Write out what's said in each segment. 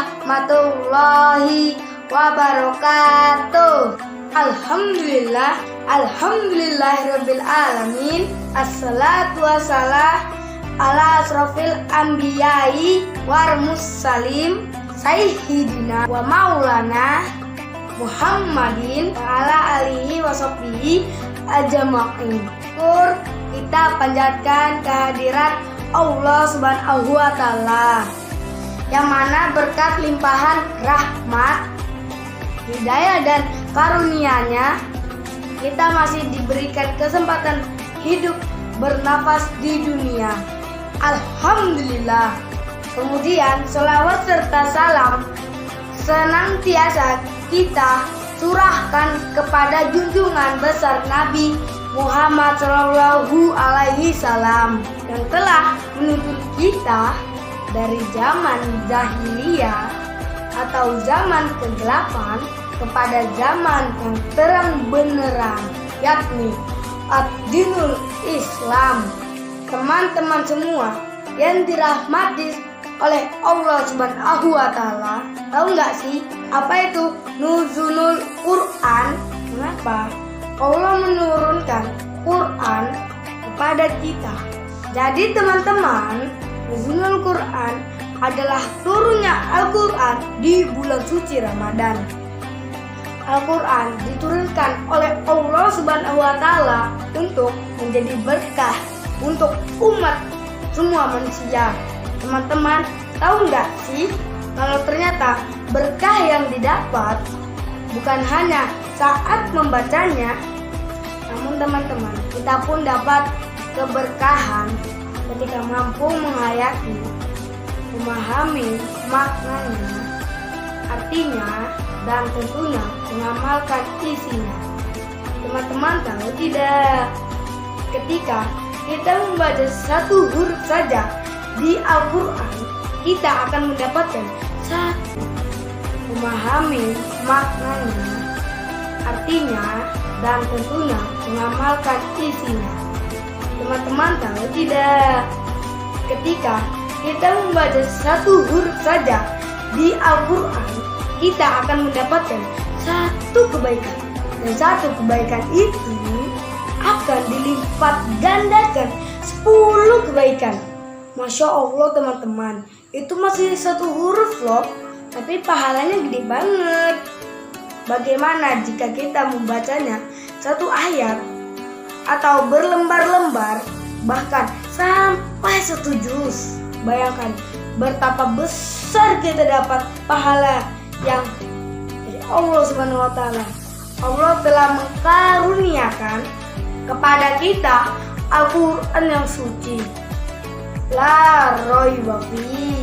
warahmatullahi wabarakatuh. Alhamdulillahirabbil alamin. Assalatu wassalam ala asrofil anbiya'i war mursalin sayyidina wa maulana Muhammadin wa ala alihi wa sahbihi ajma'in. Kita panjatkan kehadirat Allah Subhanahu wa Ta'ala, yang mana berkat limpahan rahmat, hidayah dan karunia-Nya kita masih diberikan kesempatan hidup bernafas di dunia. Alhamdulillah. Kemudian selawat serta salam senantiasa kita curahkan kepada junjungan besar Nabi Muhammad Shallallahu Alaihi Wasallam yang telah menuntun kita dari zaman jahiliyah atau zaman kegelapan kepada zaman yang terang benderang, yakni ad-dinul Islam. Teman-teman semua yang dirahmati oleh Allah Subhanahu wa Ta'ala, tahu nggak sih apa itu nuzulul Quran? Kenapa Allah menurunkan Quran kepada kita? Jadi teman-teman, nuzulul Quran adalah turunnya Al-Quran di bulan suci Ramadan. Al-Quran diturunkan oleh Allah Subhanahu wa Ta'ala untuk menjadi berkah untuk umat semua manusia. Teman-teman, tahu nggak sih kalau ternyata berkah yang didapat bukan hanya saat membacanya, namun teman-teman, kita pun dapat keberkahan ketika mampu menghayati, memahami maknanya, artinya, dan tentunya mengamalkan isinya. Teman-teman tahu tidak, ketika kita membaca satu huruf saja di Al-Quran, kita akan mendapatkan satu, memahami maknanya, artinya, dan tentunya mengamalkan isinya. Teman-teman tahu tidak, ketika kita membaca satu huruf saja di Al-Quran, kita akan mendapatkan satu kebaikan, dan satu kebaikan itu akan dilipat gandakan 10 kebaikan. Masya Allah teman-teman, itu masih satu huruf loh, tapi pahalanya gede banget. Bagaimana jika kita membacanya satu ayat atau berlembar-lembar, bahkan sampai satu juz? Bayangkan betapa besar kita dapat pahala yang dari Allah Subhanahu wa Ta'ala. Allah telah mengkaruniakan kepada kita Al-Quran yang suci. La raiba fihi,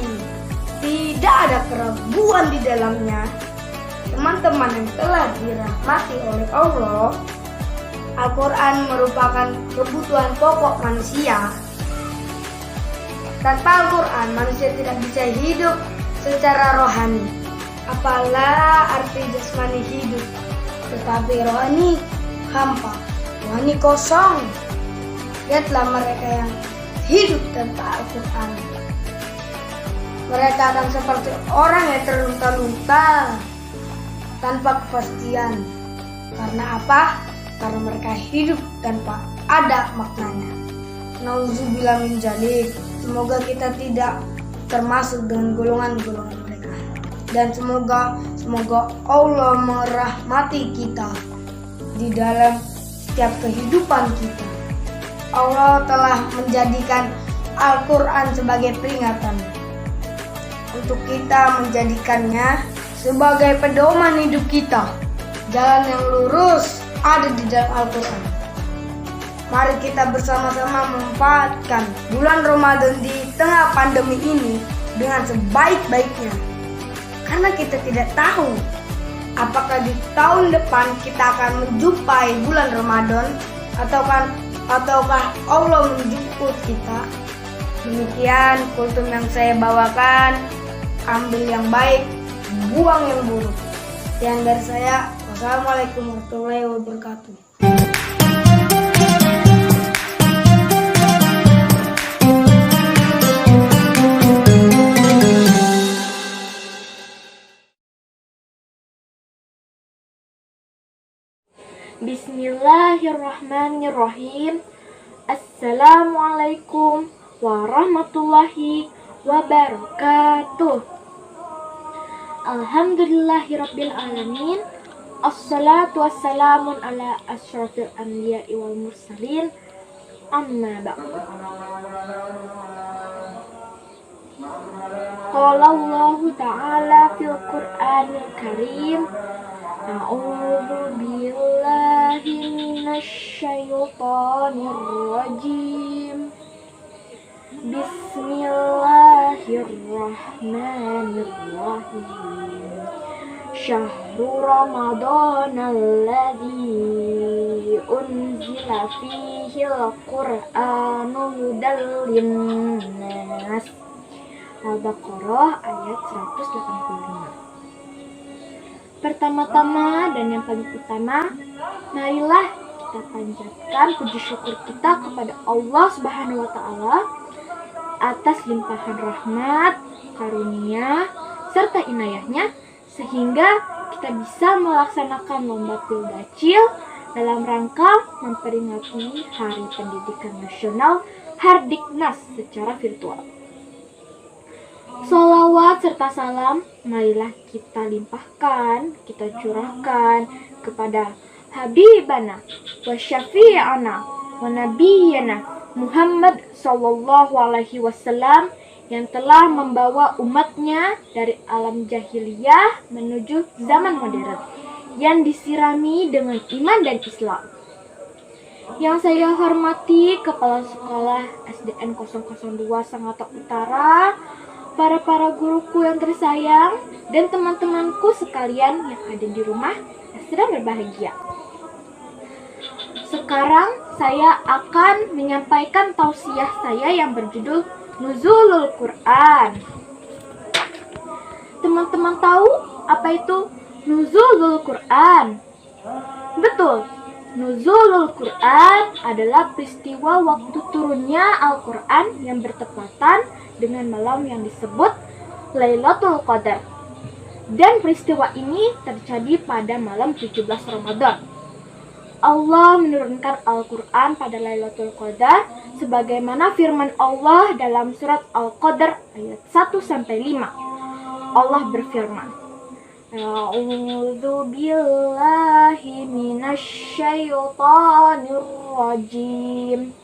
tidak ada keraguan di dalamnya. Teman-teman yang telah dirahmati oleh Allah, Al-Quran merupakan kebutuhan pokok manusia. Tanpa Al-Quran, manusia tidak bisa hidup secara rohani. Apalah arti jasmani hidup, tetapi rohani hampa, rohani kosong. Lihatlah mereka yang hidup tanpa Al-Quran. Mereka akan seperti orang yang terlunta-lunta tanpa kepastian. Karena apa? Karena mereka hidup tanpa ada maknanya. Nauzubillah min dzalik. Semoga kita tidak termasuk dengan golongan-golongan mereka. Dan semoga Allah merahmati kita di dalam setiap kehidupan kita. Allah telah menjadikan Al-Quran sebagai peringatan untuk kita menjadikannya sebagai pedoman hidup kita. Jalan yang lurus ada di dalam Al-Quran. Mari kita bersama-sama memanfaatkan bulan Ramadan di tengah pandemi ini dengan sebaik-baiknya. Karena kita tidak tahu apakah di tahun depan kita akan menjumpai bulan Ramadan ataukah Allah menjemput kita. Demikian kultum yang saya bawakan. Ambil yang baik, buang yang buruk. Sekian dari saya. Wassalamualaikum warahmatullahi wabarakatuh. Bismillahirrahmanirrahim. Assalamualaikum warahmatullahi wabarakatuh. Alhamdulillahirabbil alamin. Assalatu wassalamu ala asyrafil anbiya'i wal mursalin. Amma ba'd. Qala Allah ta'ala fil Qur'anil Karim. A'udzu billahi minasy syaithanir rajim. Bismillahirrahmanirrahim. Syahrul Ramadan alladzi unzila fihil Qur'anu hudal linnas. Al-Baqarah ayat 185. Pertama-tama dan yang paling utama, marilah kita panjatkan puji syukur kita kepada Allah Subhanahu wa taala atas limpahan rahmat, karunia, serta inayahnya sehingga kita bisa melaksanakan lomba Pildacil dalam rangka memperingati Hari Pendidikan Nasional Hardiknas secara virtual. Sholawat serta salam marilah kita limpahkan, kita curahkan kepada Habibana wa syafi'ana wa nabiyyana Muhammad sallallahu alaihi wasallam yang telah membawa umatnya dari alam jahiliyah menuju zaman modern yang disirami dengan iman dan Islam. Yang saya hormati Kepala Sekolah SDN 002 Sangatta Utara, para guruku yang tersayang, dan teman-temanku sekalian yang ada di rumah yang sedang berbahagia. Sekarang saya akan menyampaikan tausiah saya yang berjudul Nuzulul Quran. Teman-teman tahu apa itu Nuzulul Quran? Betul, Nuzulul Quran adalah peristiwa waktu turunnya Al-Quran yang bertepatan dengan malam yang disebut Lailatul Qadar. Dan peristiwa ini terjadi pada malam 17 Ramadan. Allah menurunkan Al-Quran pada Lailatul Qadar sebagaimana firman Allah dalam surat Al-Qadar ayat 1-5. Allah berfirman, A'udzu billahi minasy syaithanir rajim.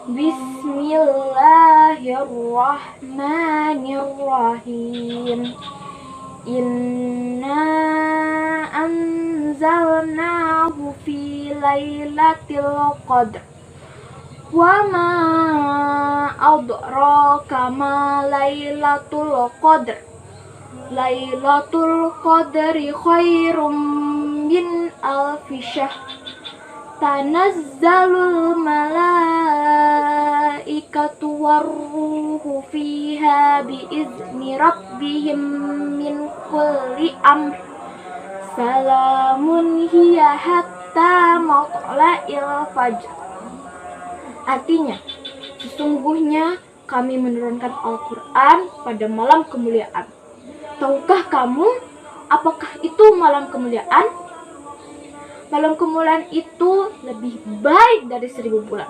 Bismillahirrahmanirrahim. Inna anzalnahu fi lailatul qadr. Wa ma adraka ma lailatul qadr. Lailatul qadri khairum min alfi syahr. Tanazzalul malaikatu warruhu fiha biizni rabbihim min kulli amr. Salamun hiya hatta matla'il fajr. Artinya, sesungguhnya kami menurunkan Al-Quran pada malam kemuliaan. Tahukah kamu apakah itu malam kemuliaan? Malam kemuliaan itu lebih baik dari 1000 bulan.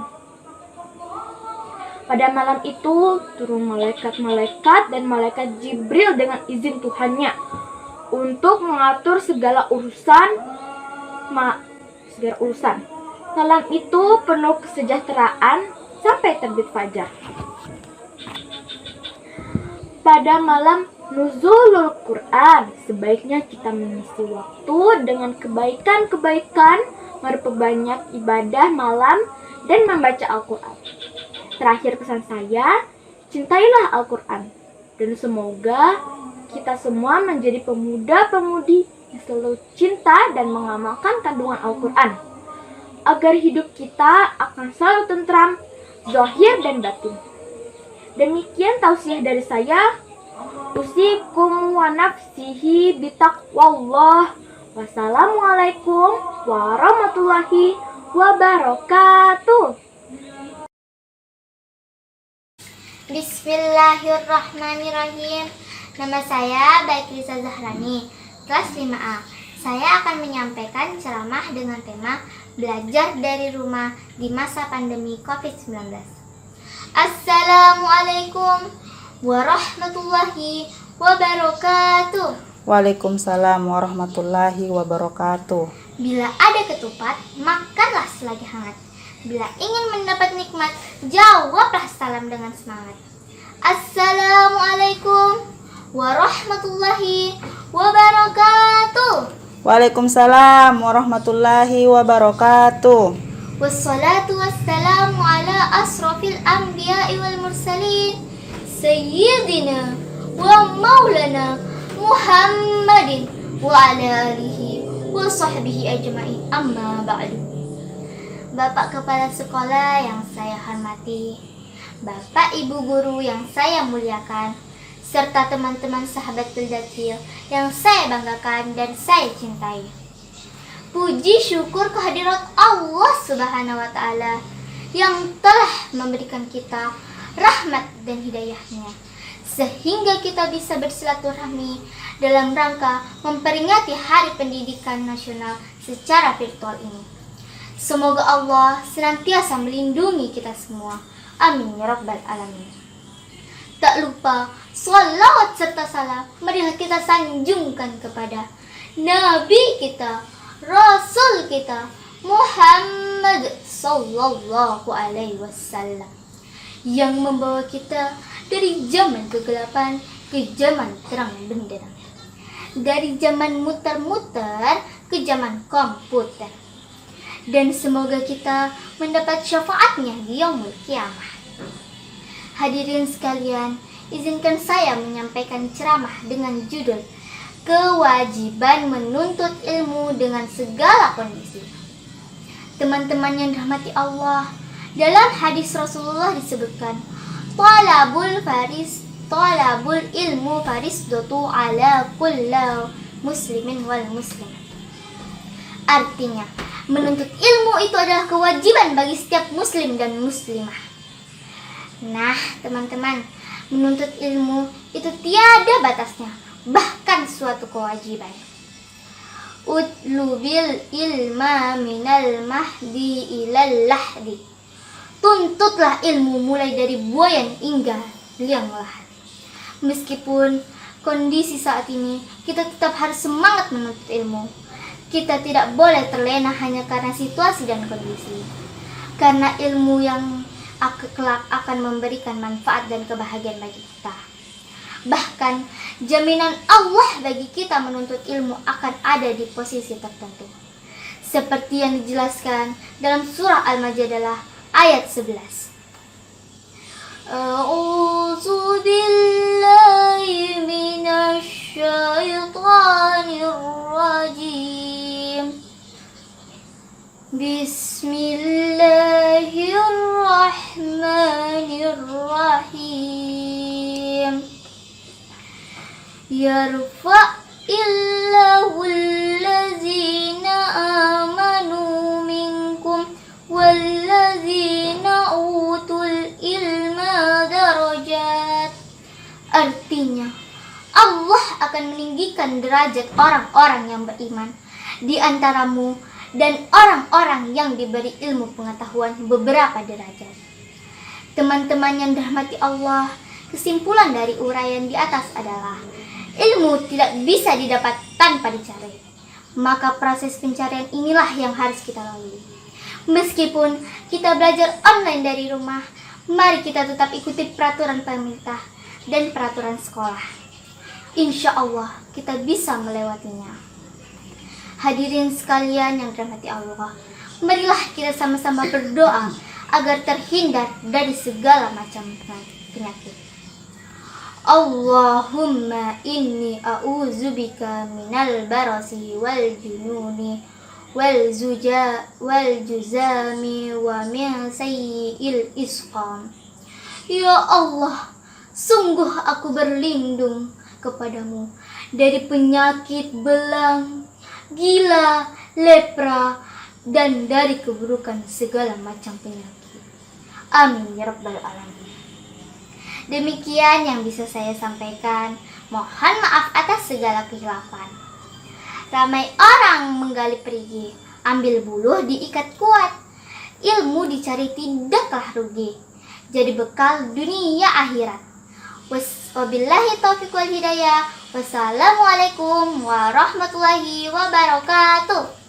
Pada malam itu turun malaikat-malaikat dan malaikat Jibril dengan izin Tuhannya untuk mengatur segala urusan. Malam itu penuh kesejahteraan sampai terbit fajar. Pada malam Nuzulul Quran, sebaiknya kita mengisi waktu dengan kebaikan-kebaikan, memperbanyak ibadah malam, dan membaca Al-Quran. Terakhir pesan saya, cintailah Al-Quran. Dan semoga kita semua menjadi pemuda-pemudi yang selalu cinta dan mengamalkan kandungan Al-Quran. Agar hidup kita akan selalu tentram, zahir dan batin. Demikian tausiah dari saya. Usikum wa nafsihi bitaqwallah. Wassalamualaikum warahmatullahi wabarakatuh. Bismillahirrahmanirrahim. Nama saya Baikliza Zahrani, kelas 5A. Saya akan menyampaikan ceramah dengan tema belajar dari rumah di masa pandemi COVID-19. Assalamualaikum warahmatullahi wabarakatuh. Waalaikumsalam warahmatullahi wabarakatuh. Bila ada ketupat, makanlah selagi hangat. Bila ingin mendapat nikmat, jawablah salam dengan semangat. Assalamualaikum warahmatullahi wabarakatuh. Waalaikumsalam warahmatullahi wabarakatuh. Wassalatu wassalamu ala asrafil anbiya'i wal mursalin Sayyidina wa maulana Muhammadin wa ala alihi wa sahbihi ajma'in, amma ba'du. Bapak Kepala Sekolah yang saya hormati, Bapak Ibu Guru yang saya muliakan, serta teman-teman sahabat Pildatil yang saya banggakan dan saya cintai. Puji syukur kehadirat Allah Subhanahu wa Ta'ala yang telah memberikan kita rahmat dan hidayahnya, sehingga kita bisa bersilaturahmi dalam rangka memperingati Hari Pendidikan Nasional secara virtual ini. Semoga Allah senantiasa melindungi kita semua. Amin ya rabbal alamin. Tak lupa sholawat serta salam marilah kita sanjungkan kepada Nabi kita, Rasul kita, Muhammad sallallahu alaihi wasallam, yang membawa kita dari zaman kegelapan ke zaman terang benderang, dari zaman muter-muter ke zaman komputer. Dan semoga kita mendapat syafaatnya di yaumul kiamah. Hadirin sekalian, izinkan saya menyampaikan ceramah dengan judul Kewajiban Menuntut Ilmu dengan Segala Kondisi. Teman-teman yang dirahmati Allah, dalam hadis Rasulullah disebutkan, Talabul ilmu farisdatu ala kulli muslimin wal muslimat. Artinya, menuntut ilmu itu adalah kewajiban bagi setiap muslim dan muslimah. Nah, teman-teman, menuntut ilmu itu tiada batasnya, bahkan suatu kewajiban. Utlubil ilma minal mahdi ilal lahdi. Tuntutlah ilmu mulai dari buayan hingga liang lahat. Meskipun kondisi saat ini, kita tetap harus semangat menuntut ilmu. Kita tidak boleh terlena hanya karena situasi dan kondisi. Karena ilmu yang kelak akan memberikan manfaat dan kebahagiaan bagi kita. Bahkan jaminan Allah bagi kita menuntut ilmu akan ada di posisi tertentu. Seperti yang dijelaskan dalam surah Al-Majadalah ayat 11. A'udzu billahi minasy syaithanir rajim. Bismillahirrahmanirrahim. Yarfa'illahu allazina amanu minkum wallazina utul ilma darajat. Artinya, Allah akan meninggikan derajat orang-orang yang beriman di antaramu dan orang-orang yang diberi ilmu pengetahuan beberapa derajat. Teman-teman yang dirahmati Allah, kesimpulan dari uraian di atas adalah ilmu tidak bisa didapat tanpa dicari. Maka proses pencarian inilah yang harus kita lalui. Meskipun kita belajar online dari rumah, mari kita tetap ikuti peraturan pemerintah dan peraturan sekolah. Insya Allah kita bisa melewatinya. Hadirin sekalian yang dirahmati Allah, marilah kita sama-sama berdoa agar terhindar dari segala macam penyakit. Allahumma inni a'udzubika minal barasi wal jununi wal juzami wa min sayyi'il isqam. Ya Allah, sungguh aku berlindung kepadamu dari penyakit belang, gila, lepra, dan dari keburukan segala macam penyakit. Amin ya rabbal alamin. Demikian yang bisa saya sampaikan. Mohon maaf atas segala kehilafan. Ramai orang menggali perigi, Ambil buluh diikat kuat. Ilmu dicari tidaklah rugi. Jadi bekal dunia akhirat. Wabillahi taufiq wal hidayah. Wassalamualaikum warahmatullahi wabarakatuh.